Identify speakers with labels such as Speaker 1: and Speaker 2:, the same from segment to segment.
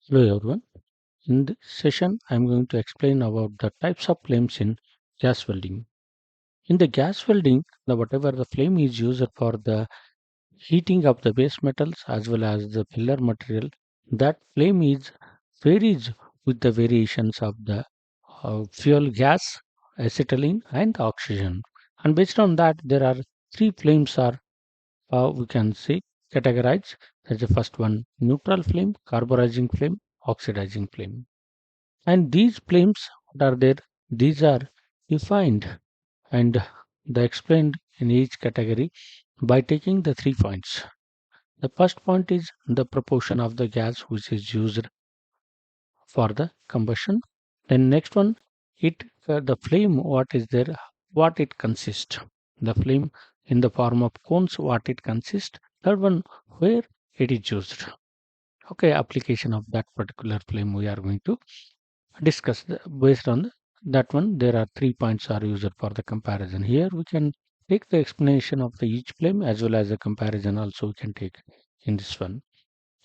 Speaker 1: Hello everyone. In this session, I am going to explain about the types of flames in gas welding. In the gas welding, the whatever the flame is used for the heating of the base metals as well as the filler material, that flame is varies with the variations of the fuel gas, acetylene, and oxygen. And based on that, there are three flames are we can say categorized. That's the first one: neutral flame, carburizing flame, oxidizing flame. And these flames, what are there? These are defined and they explained in each category by taking the 3 points. The first point is the proportion of the gas which is used for the combustion. Then next one, it the flame what is there, what it consists. The flame in the form of cones, what it consists. Third one, where it is used. Okay, application of that particular flame we are going to discuss based on that one. There are 3 points are used for the comparison. Here we can take the explanation of the each flame as well as the comparison also we can take in this one.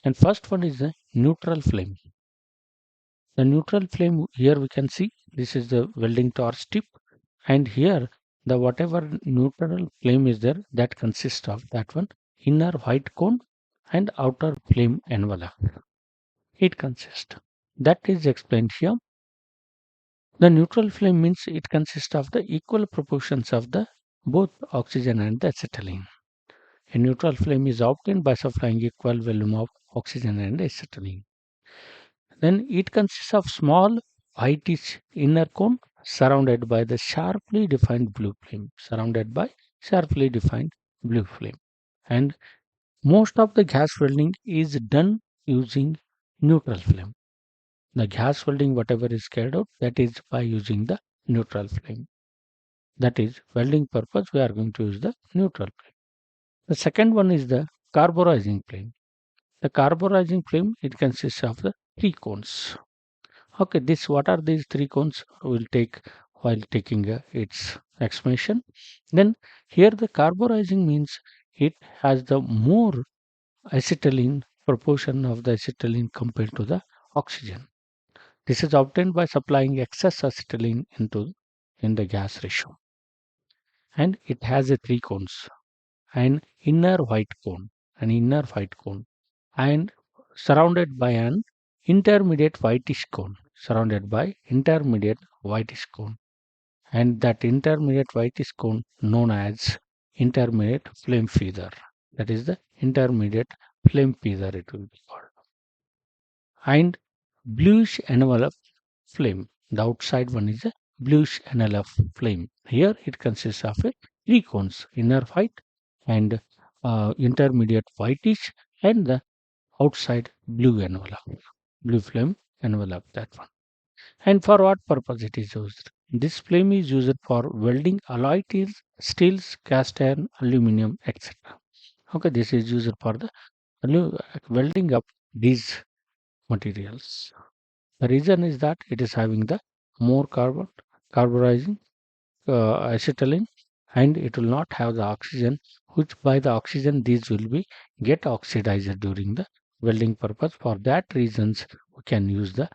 Speaker 1: And first one is the neutral flame. The neutral flame, here we can see this is the welding torch tip, and here the whatever neutral flame is there, that consists of that one inner white cone and outer flame envelope. It consists, that is explained here. The neutral flame means it consists of the equal proportions of the both oxygen and the acetylene. A neutral flame is obtained by supplying equal volume of oxygen and acetylene. Then it consists of small whitish inner cone surrounded by the sharply defined blue flame. Surrounded by sharply defined blue flame. And most of the gas welding is done using neutral flame. The gas welding, whatever is carried out, that is by using the neutral flame. That is, welding purpose, we are going to use the neutral flame. The second one is the carburizing flame. The carburizing flame, it consists of the three cones. Okay, this what are these three cones? We'll take while taking its explanation. Then here the carburizing means it has the more acetylene proportion of the acetylene compared to the oxygen. This is obtained by supplying excess acetylene into in the gas ratio. And it has a three cones, an inner white cone, an inner white cone, and surrounded by an intermediate whitish cone, surrounded by intermediate whitish cone, and that intermediate whitish cone known as intermediate flame feather. That is the intermediate flame feather it will be called. And bluish envelope flame. The outside one is a bluish envelope flame. Here it consists of a three cones, inner white and intermediate whitish, and the outside blue envelope, blue flame envelope, that one. And for what purpose it is used? This flame is used for welding alloy steels, cast iron, aluminum, etc. Okay, this is used for the welding of these materials. The reason is that it is having the more carburizing acetylene, and it will not have the oxygen, which by the oxygen these will be get oxidized during the welding purpose. For that reasons, we can use the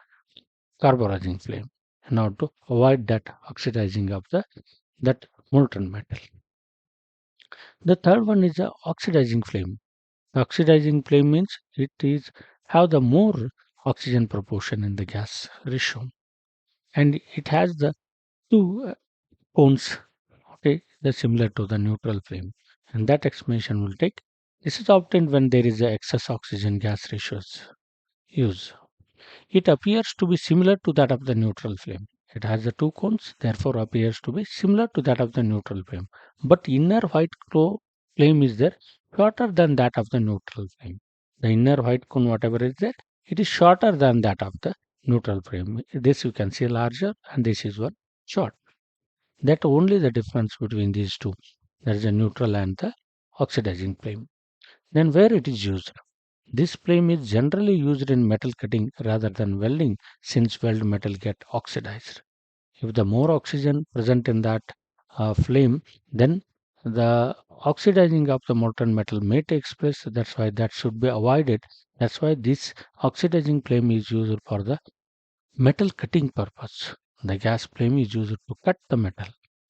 Speaker 1: carburizing flame in order to avoid that oxidizing of the that molten metal. The third one is the oxidizing flame. Oxidizing flame means it is have the more oxygen proportion in the gas ratio, and it has the two cones, okay, that's similar to the neutral flame, and that explanation will take. This is obtained when there is a excess oxygen gas ratios use. It appears to be similar to that of the neutral flame. It has the two cones, therefore appears to be similar to that of the neutral flame. But inner white flame is there, shorter than that of the neutral flame. The inner white cone, whatever is there, it is shorter than that of the neutral flame. This you can see larger, and this is one short. That only the difference between these two. There is a neutral and the oxidizing flame. Then where it is used? This flame is generally used in metal cutting rather than welding, since weld metal get oxidized. If the more oxygen present in that flame, then the oxidizing of the molten metal may take place. That's why that should be avoided That's why this oxidizing flame is used for the metal cutting purpose. The gas flame is used to cut the metal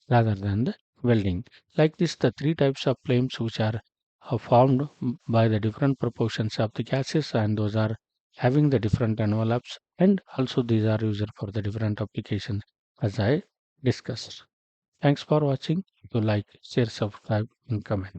Speaker 1: rather than the welding. Like this, the three types of flames which are formed by the different proportions of the gases, and those are having the different envelopes, and also these are used for the different applications as I discussed. Thanks for watching. If you like, share, subscribe, and comment.